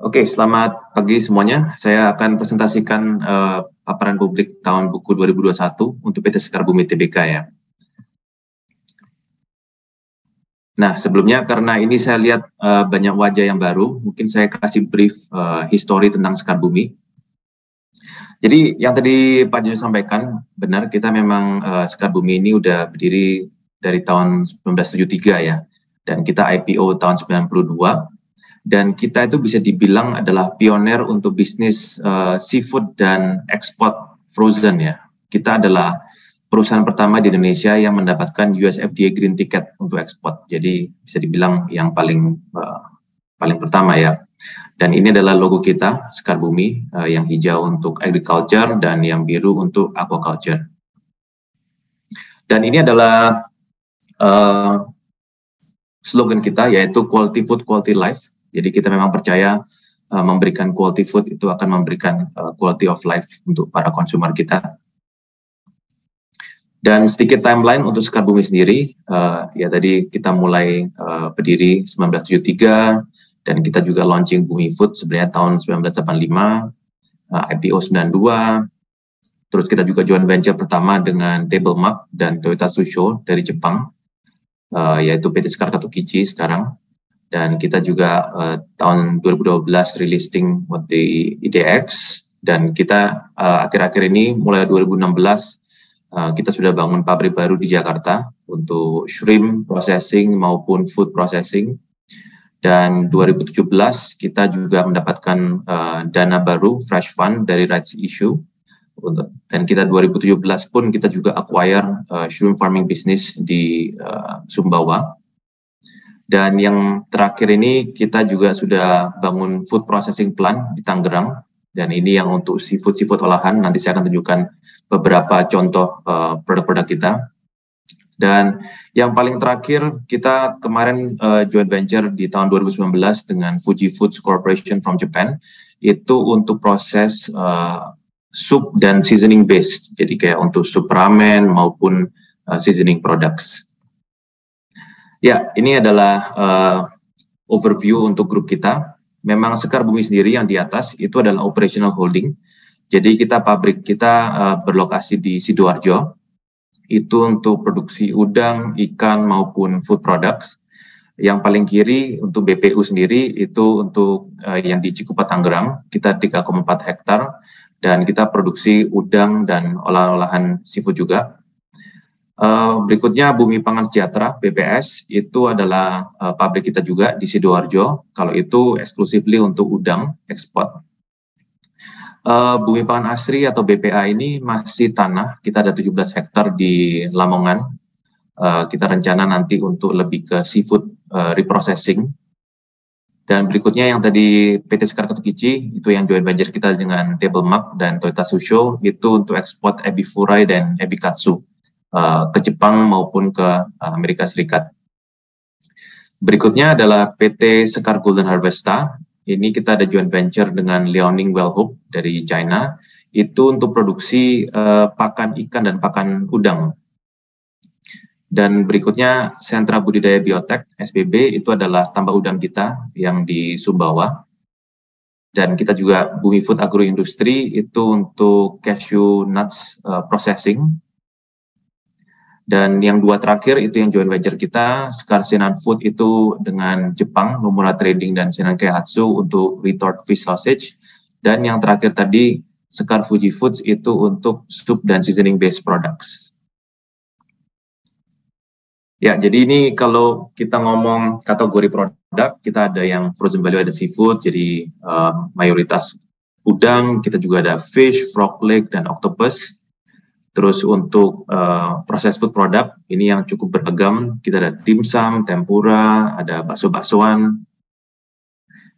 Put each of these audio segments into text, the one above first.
Oke, selamat pagi semuanya. Saya akan presentasikan paparan publik tahun buku 2021 untuk PT Sekar Bumi Tbk ya. Nah, sebelumnya karena ini saya lihat banyak wajah yang baru, mungkin saya kasih brief history tentang Sekar Bumi. Jadi yang tadi Pak Jojo sampaikan, benar kita memang Sekar Bumi ini udah berdiri dari tahun 1973 ya, dan kita IPO tahun 92. Dan kita itu bisa dibilang adalah pioner untuk bisnis seafood dan ekspor frozen ya. Kita adalah perusahaan pertama di Indonesia yang mendapatkan US FDA Green Ticket untuk ekspor. Jadi bisa dibilang yang paling pertama ya. Dan ini adalah logo kita, Sekar Bumi, yang hijau untuk agriculture dan yang biru untuk aquaculture. Dan ini adalah slogan kita, yaitu quality food, quality life. Jadi kita memang percaya memberikan quality food itu akan memberikan quality of life untuk para konsumer kita. Dan sedikit timeline untuk Sekar Bumi sendiri, ya tadi kita mulai berdiri 1973, dan kita juga launching Bumi Food sebenarnya tahun 1985, IPO 92, terus kita juga joint venture pertama dengan Table Map dan Toyota Tsusho dari Jepang, yaitu PT Sekar Katokichi sekarang. Dan kita juga tahun 2012 relisting di IDX, dan kita akhir-akhir ini mulai 2016 kita sudah bangun pabrik baru di Jakarta untuk shrimp processing maupun food processing. Dan 2017 kita juga mendapatkan dana baru fresh fund dari rights issue. Dan kita 2017 pun kita juga acquire shrimp farming business di Sumbawa. Dan yang terakhir ini kita juga sudah bangun food processing plant di Tangerang, dan ini yang untuk seafood olahan. Nanti saya akan tunjukkan beberapa contoh produk-produk kita. Dan yang paling terakhir kita kemarin joint venture di tahun 2019 dengan Fuji Foods Corporation from Japan, itu untuk proses soup dan seasoning based, jadi kayak untuk soup ramen maupun seasoning products. Ya, ini adalah overview untuk grup kita. Memang Sekar Bumi sendiri yang di atas itu adalah operational holding. Jadi pabrik kita berlokasi di Sidoarjo. Itu untuk produksi udang, ikan maupun food products. Yang paling kiri untuk BPU sendiri itu untuk yang di Cikupa Tangerang. Kita 3,4 hektar dan kita produksi udang dan olahan-olahan seafood juga. Berikutnya Bumi Pangan Sejahtera BPS, itu adalah pabrik kita juga di Sidoarjo. Kalau itu exclusively untuk udang ekspor. Bumi Pangan Asri atau BPA ini masih tanah, kita ada 17 hektar di Lamongan. Kita rencana nanti untuk lebih ke seafood reprocessing. Dan berikutnya yang tadi PT Sekar Katokichi, itu yang joint venture kita dengan Table Map dan Toyota Tsusho, itu untuk ekspor ebi furai dan ebi katsu ke Jepang maupun ke Amerika Serikat. Berikutnya adalah PT Sekar Golden Harvesta. Ini kita ada joint venture dengan Liaoning Wellhook dari China. Itu untuk produksi pakan ikan dan pakan udang. Dan berikutnya Sentra Budidaya Biotek SBB, itu adalah tambak udang kita yang di Sumbawa. Dan kita juga Bumi Food Agroindustri, itu untuk cashew nuts processing. Dan yang dua terakhir itu yang joint venture kita, Sekar Senan Food itu dengan Jepang, Nomura Trading dan Senan Keihatsu untuk retort fish sausage. Dan yang terakhir tadi, Sekar Fuji Foods itu untuk soup dan seasoning based products. Ya, jadi ini kalau kita ngomong kategori produk, kita ada yang frozen value, ada seafood, jadi mayoritas udang, kita juga ada fish, frog leg, dan octopus. Terus untuk proses food product, ini yang cukup beragam. Kita ada dimsum, tempura, ada bakso-baksoan.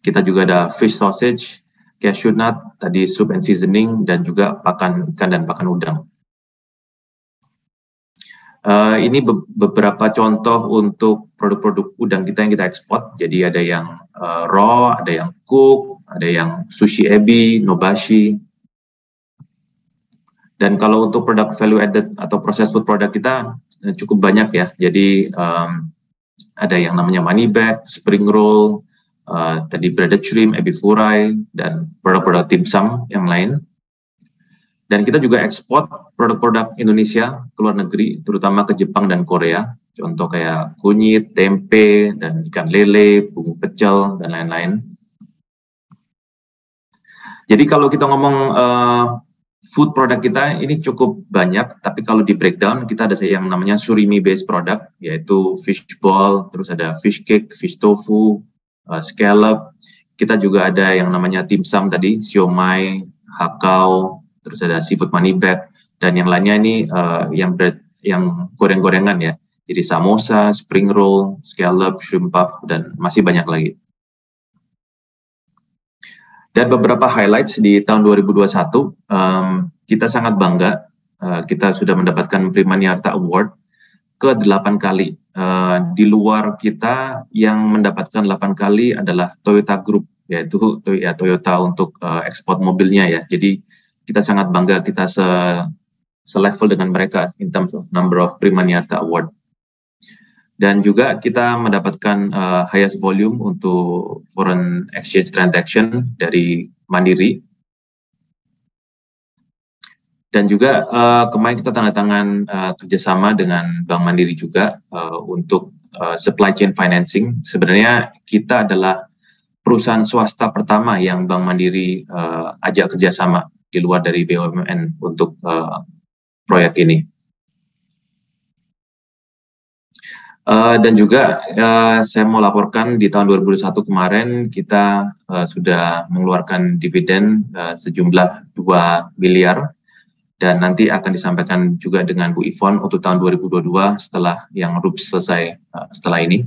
Kita juga ada fish sausage, cashew nut, tadi soup and seasoning, dan juga pakan ikan dan pakan udang. Ini beberapa contoh untuk produk-produk udang kita yang kita ekspor. Jadi ada yang raw, ada yang cook, ada yang sushi ebi, nobashi. Dan kalau untuk produk value added atau processed food product kita cukup banyak ya. Jadi ada yang namanya money bag, spring roll, tadi breaded shrimp, ebi furai, dan produk-produk dimsum yang lain. Dan kita juga ekspor produk-produk Indonesia ke luar negeri, terutama ke Jepang dan Korea. Contoh kayak kunyit, tempe, dan ikan lele, bumbu pecel, dan lain-lain. Jadi kalau kita ngomong food product kita ini cukup banyak, tapi kalau di breakdown kita ada yang namanya surimi based product, yaitu fish ball, terus ada fish cake, fish tofu, scallop. Kita juga ada yang namanya dimsum tadi, siomay, hakau, terus ada seafood money bag, dan yang lainnya ini yang goreng-gorengan ya. Jadi samosa, spring roll, scallop, shrimp puff, dan masih banyak lagi. Dan beberapa highlights di tahun 2021, kita sangat bangga, kita sudah mendapatkan Prima Niarta Award ke-8 kali. Di luar kita yang mendapatkan 8 kali adalah Toyota Group, yaitu Toyota untuk ekspor mobilnya ya. Jadi kita sangat bangga kita selevel dengan mereka in terms of number of Prima Niarta Award. Dan juga kita mendapatkan highest volume untuk foreign exchange transaction dari Mandiri. Dan juga kemarin kita tanda tangan kerjasama dengan Bank Mandiri juga untuk supply chain financing. Sebenarnya kita adalah perusahaan swasta pertama yang Bank Mandiri ajak kerjasama di luar dari BUMN untuk proyek ini. Dan juga saya mau laporkan di tahun 2021 kemarin kita sudah mengeluarkan dividen sejumlah 2 miliar, dan nanti akan disampaikan juga dengan Bu Yvonne untuk tahun 2022 setelah yang RUPS selesai setelah ini.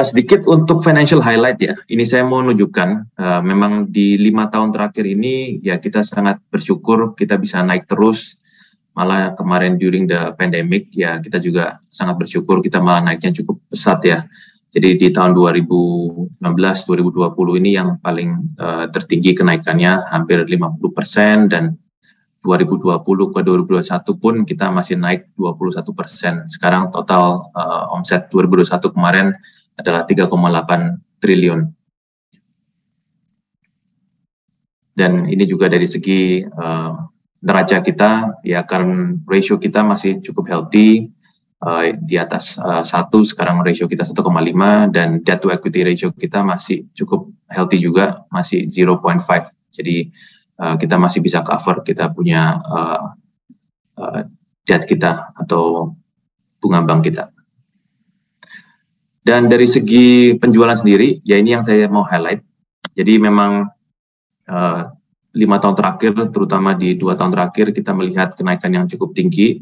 Sedikit untuk financial highlight ya, ini saya mau menunjukkan memang di 5 tahun terakhir ini ya kita sangat bersyukur kita bisa naik terus. Malah kemarin during the pandemic ya kita juga sangat bersyukur kita malah naiknya cukup pesat ya. Jadi di tahun 2019-2020 ini yang paling tertinggi kenaikannya hampir 50%, dan 2020 ke 2021 pun kita masih naik 21%. Sekarang total omset 2021 kemarin adalah 3,8 triliun. Dan ini juga dari segi neraca kita, ya current ratio kita masih cukup healthy, di atas 1, sekarang ratio kita 1,5, dan debt to equity ratio kita masih cukup healthy juga, masih 0.5. Jadi kita masih bisa cover kita punya debt kita atau bunga bank kita. Dan dari segi penjualan sendiri, ya ini yang saya mau highlight. Jadi memang 5 tahun terakhir, terutama di 2 tahun terakhir, kita melihat kenaikan yang cukup tinggi.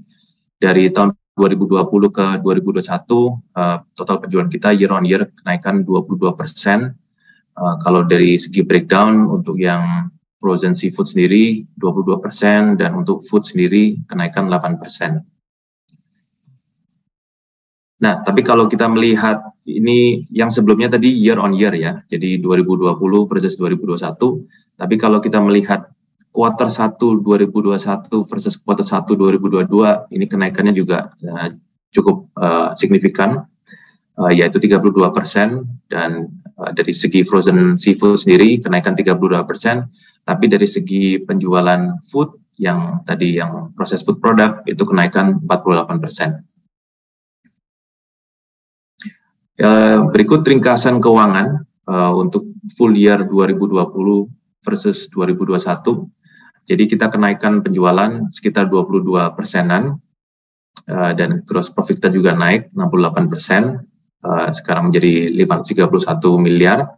Dari tahun 2020 ke 2021, total penjualan kita year on year kenaikan 22%. Kalau dari segi breakdown, untuk yang frozen seafood sendiri 22%, dan untuk food sendiri kenaikan 8%. Nah, tapi kalau kita melihat ini yang sebelumnya tadi year on year ya, jadi 2020 versus 2021, tapi kalau kita melihat kuartal 1 2021 versus kuartal 1 2022, ini kenaikannya juga cukup signifikan, yaitu 32%, dan dari segi frozen seafood sendiri kenaikan 32%, tapi dari segi penjualan food yang tadi yang proses food product itu kenaikan 48%. Berikut ringkasan keuangan untuk full year 2020 versus 2021. Jadi kita kenaikan penjualan sekitar 22%-an, dan gross profit kita juga naik 68%, sekarang menjadi 531 miliar.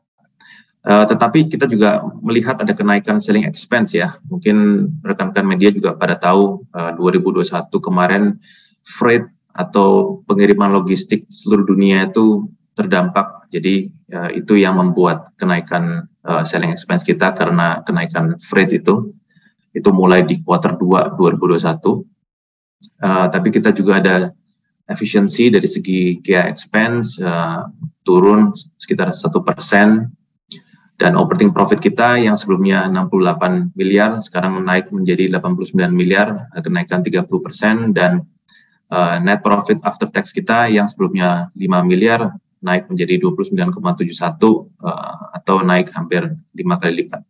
Tetapi kita juga melihat ada kenaikan selling expense ya. Mungkin rekan-rekan media juga pada tahu 2021 kemarin freight atau pengiriman logistik seluruh dunia itu terdampak. Jadi itu yang membuat kenaikan selling expense kita, karena kenaikan freight itu mulai di kuartal 2 2021. Tapi kita juga ada efisiensi dari segi GA expense turun sekitar 1%, dan operating profit kita yang sebelumnya 68 miliar sekarang naik menjadi 89 miliar, kenaikan 30%, dan net profit after tax kita yang sebelumnya 5 miliar naik menjadi 29,71 atau naik hampir 5 kali lipat.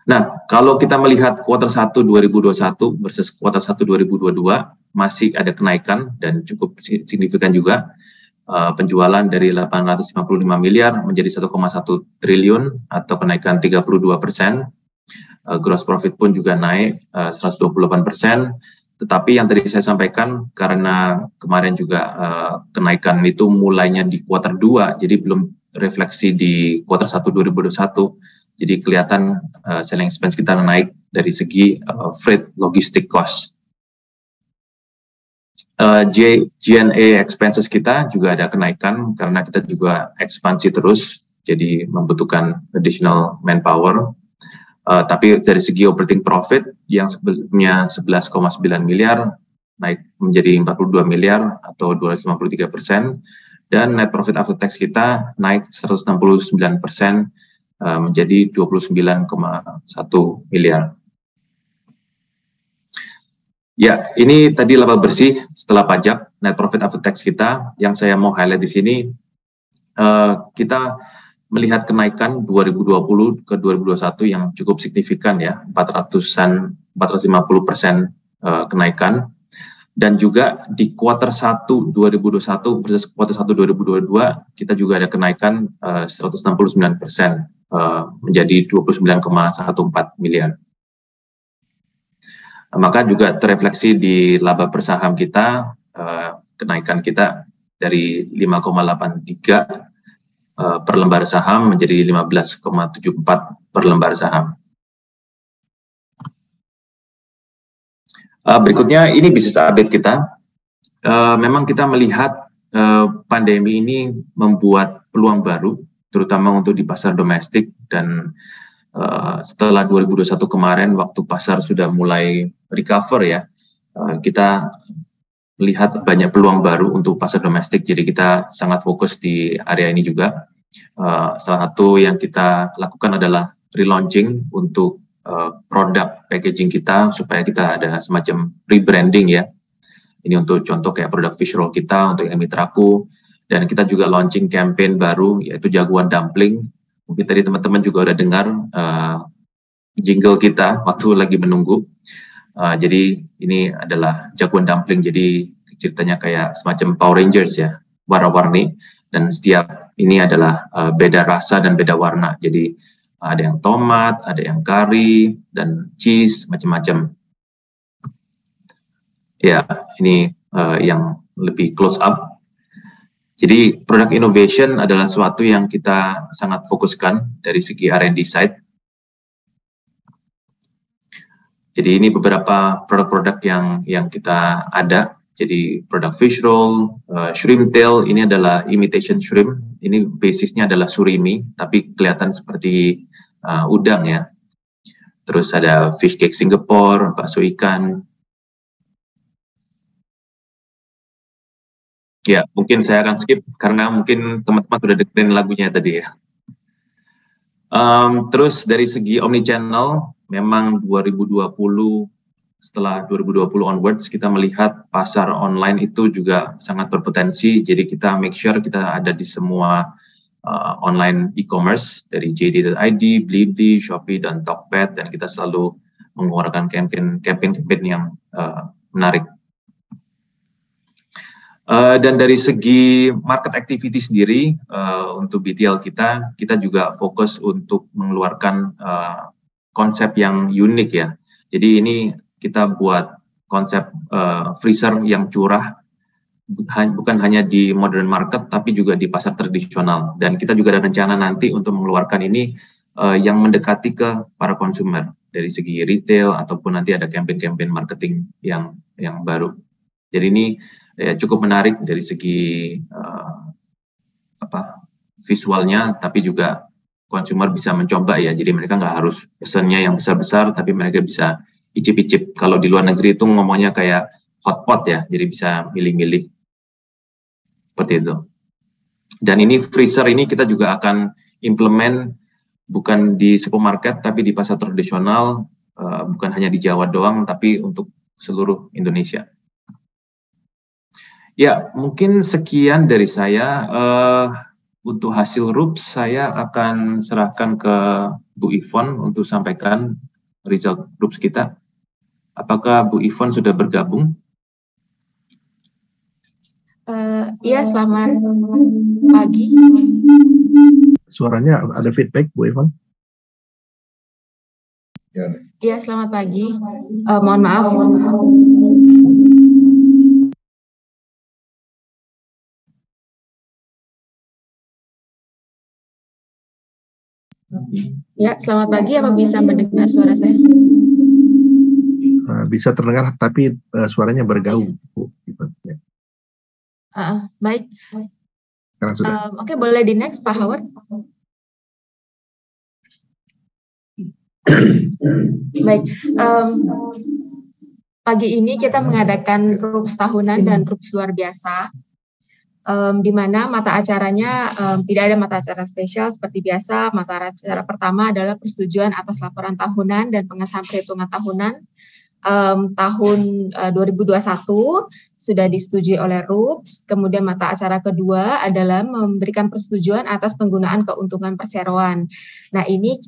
Nah, kalau kita melihat kuartal 1 2021 versus kuartal 1 2022, masih ada kenaikan dan cukup signifikan juga. Penjualan dari 855 miliar menjadi 1,1 triliun atau kenaikan 32%. Gross profit pun juga naik 128%. Tetapi yang tadi saya sampaikan, karena kemarin juga kenaikan itu mulainya di kuartal 2, jadi belum refleksi di kuartal 1 2021. Jadi kelihatan selling expense kita naik dari segi freight logistic cost. G&A expenses kita juga ada kenaikan karena kita juga ekspansi terus, jadi membutuhkan additional manpower. Tapi dari segi operating profit yang sebelumnya 11,9 miliar naik menjadi 42 miliar atau 253%, dan net profit after tax kita naik 169% menjadi 29,1 miliar. Ya, ini tadi laba bersih setelah pajak, net profit after tax kita. Yang saya mau highlight di sini, kita melihat kenaikan 2020 ke 2021 yang cukup signifikan ya, 450% kenaikan. Dan juga di kuartal 1 2021 versus kuartal 1 2022, kita juga ada kenaikan 169% menjadi 29,14 miliar. Maka juga terrefleksi di laba per saham kita, kenaikan kita dari 5,83 per lembar saham menjadi 15,74 per lembar saham. Berikutnya ini bisnis update kita. Memang kita melihat pandemi ini membuat peluang baru, terutama untuk di pasar domestik, dan setelah 2021 kemarin waktu pasar sudah mulai recover ya, kita melihat banyak peluang baru untuk pasar domestik, jadi kita sangat fokus di area ini juga. Salah satu yang kita lakukan adalah relaunching untuk produk packaging kita supaya kita ada semacam rebranding ya. Ini untuk contoh kayak produk fish roll kita untuk yang mitraku, dan kita juga launching campaign baru yaitu jagoan dumpling. Mungkin tadi teman-teman juga udah dengar jingle kita waktu lagi menunggu. Jadi ini adalah jagoan dumpling, jadi ceritanya kayak semacam Power Rangers ya, warna-warni, dan setiap ini adalah beda rasa dan beda warna. Jadi ada yang tomat, ada yang kari, dan cheese, macam-macam. Ya, ini yang lebih close up. Jadi product innovation adalah sesuatu yang kita sangat fokuskan dari segi R&D side. Jadi ini beberapa produk-produk yang kita ada. Jadi produk fish roll, shrimp tail, ini adalah imitation shrimp. Ini basisnya adalah surimi, tapi kelihatan seperti udang ya. Terus ada fish cake Singapore, bakso ikan. Ya, mungkin saya akan skip karena mungkin teman-teman sudah dengerin lagunya tadi ya. Terus dari segi omnichannel, memang 2020, setelah 2020 onwards, kita melihat pasar online itu juga sangat berpotensi. Jadi kita make sure kita ada di semua online e-commerce, dari JD.id, Blibli, Shopee, dan Tokped, dan kita selalu mengeluarkan campaign yang menarik. Dan dari segi market activity sendiri, untuk BTL kita juga fokus untuk mengeluarkan konsep yang unik ya. Jadi ini kita buat konsep freezer yang curah, bukan hanya di modern market, tapi juga di pasar tradisional. Dan kita juga ada rencana nanti untuk mengeluarkan ini yang mendekati ke para konsumer, dari segi retail, ataupun nanti ada campaign-campaign marketing yang baru. Jadi ini ya, cukup menarik dari segi visualnya, tapi juga konsumer bisa mencoba ya. Jadi mereka nggak harus pesannya yang besar-besar, tapi mereka bisa icip-icip. Kalau di luar negeri itu ngomongnya kayak hotpot ya, jadi bisa milih-milih seperti itu. Dan ini freezer ini kita juga akan implement bukan di supermarket, tapi di pasar tradisional, bukan hanya di Jawa doang, tapi untuk seluruh Indonesia. Ya, mungkin sekian dari saya. Untuk hasil RUPS saya akan serahkan ke Bu Ivon untuk sampaikan result RUPS kita. Apakah Bu Ivon sudah bergabung? Iya, selamat pagi. Suaranya ada feedback, Bu Ivon? Iya, selamat pagi. Mohon maaf. Ya, selamat pagi. Apa bisa mendengar suara saya? Bisa terdengar, tapi suaranya bergaung, Bu Ivon. Ya. Baik. Sekarang sudah. Oke, boleh di next, Pak Howard. Baik. Pagi ini kita mengadakan RUPS tahunan dan RUPS luar biasa. Di mana mata acaranya tidak ada mata acara spesial seperti biasa. Mata acara pertama adalah persetujuan atas laporan tahunan dan pengesahan perhitungan tahunan. Tahun 2021 sudah disetujui oleh RUPS. Kemudian mata acara kedua adalah memberikan persetujuan atas penggunaan keuntungan perseroan. Nah, ini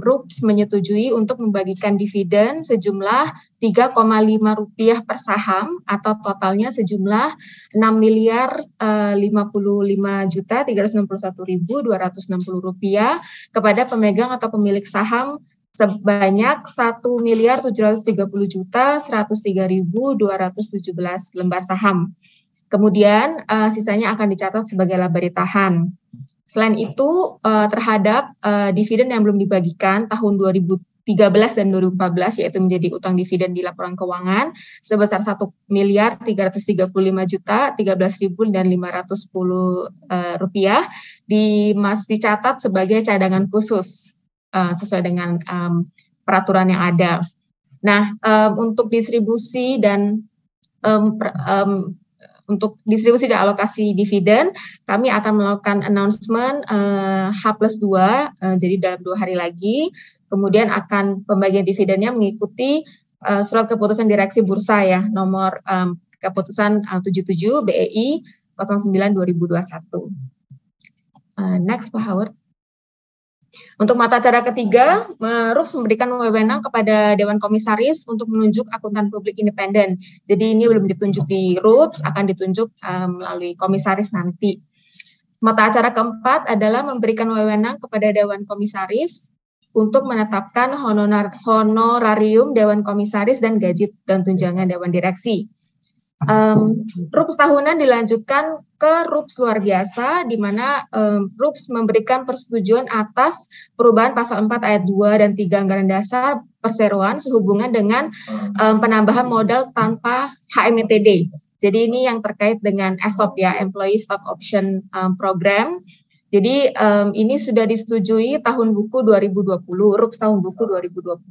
RUPS menyetujui untuk membagikan dividen sejumlah Rp3,5 per saham atau totalnya sejumlah Rp6.055.361.260 kepada pemegang atau pemilik saham sebanyak 1.730.103.217 lembar saham. Kemudian sisanya akan dicatat sebagai laba ditahan. Selain itu terhadap dividen yang belum dibagikan tahun 2013 dan 2014 yaitu menjadi utang dividen di laporan keuangan sebesar Rp1.313.510 dicatat sebagai cadangan khusus sesuai dengan peraturan yang ada. Nah, untuk distribusi dan untuk distribusi dan alokasi dividen, kami akan melakukan announcement H+2, jadi dalam 2 hari lagi. Kemudian akan pembagian dividennya mengikuti surat keputusan direksi bursa ya, nomor keputusan 77 BEI 09/2021. Next, Pak Howard. Untuk mata acara ketiga, RUPS memberikan wewenang kepada Dewan Komisaris untuk menunjuk akuntan publik independen. Jadi ini belum ditunjuk di RUPS, akan ditunjuk melalui komisaris nanti. Mata acara keempat adalah memberikan wewenang kepada Dewan Komisaris untuk menetapkan honorarium Dewan Komisaris dan gaji dan tunjangan Dewan Direksi. RUPS tahunan dilanjutkan ke RUPS luar biasa, di mana RUPS memberikan persetujuan atas perubahan pasal 4 ayat 2 dan 3 anggaran dasar perseroan sehubungan dengan penambahan modal tanpa HMTD. Jadi ini yang terkait dengan ESOP ya, Employee Stock Option Program. Jadi ini sudah disetujui tahun buku 2020, RUPS tahun buku 2020,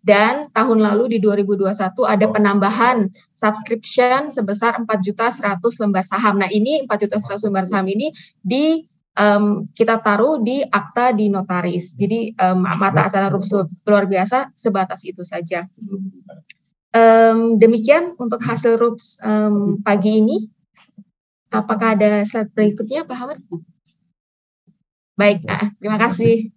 dan tahun lalu di 2021 ada penambahan subscription sebesar 4.100.000 lembar saham. Nah ini 4.100.000 lembar saham ini kita taruh di akta di notaris. Jadi mata acara RUPS luar biasa sebatas itu saja. Demikian untuk hasil RUPS pagi ini. Apakah ada slide berikutnya, Pak Howard? Baik, terima kasih.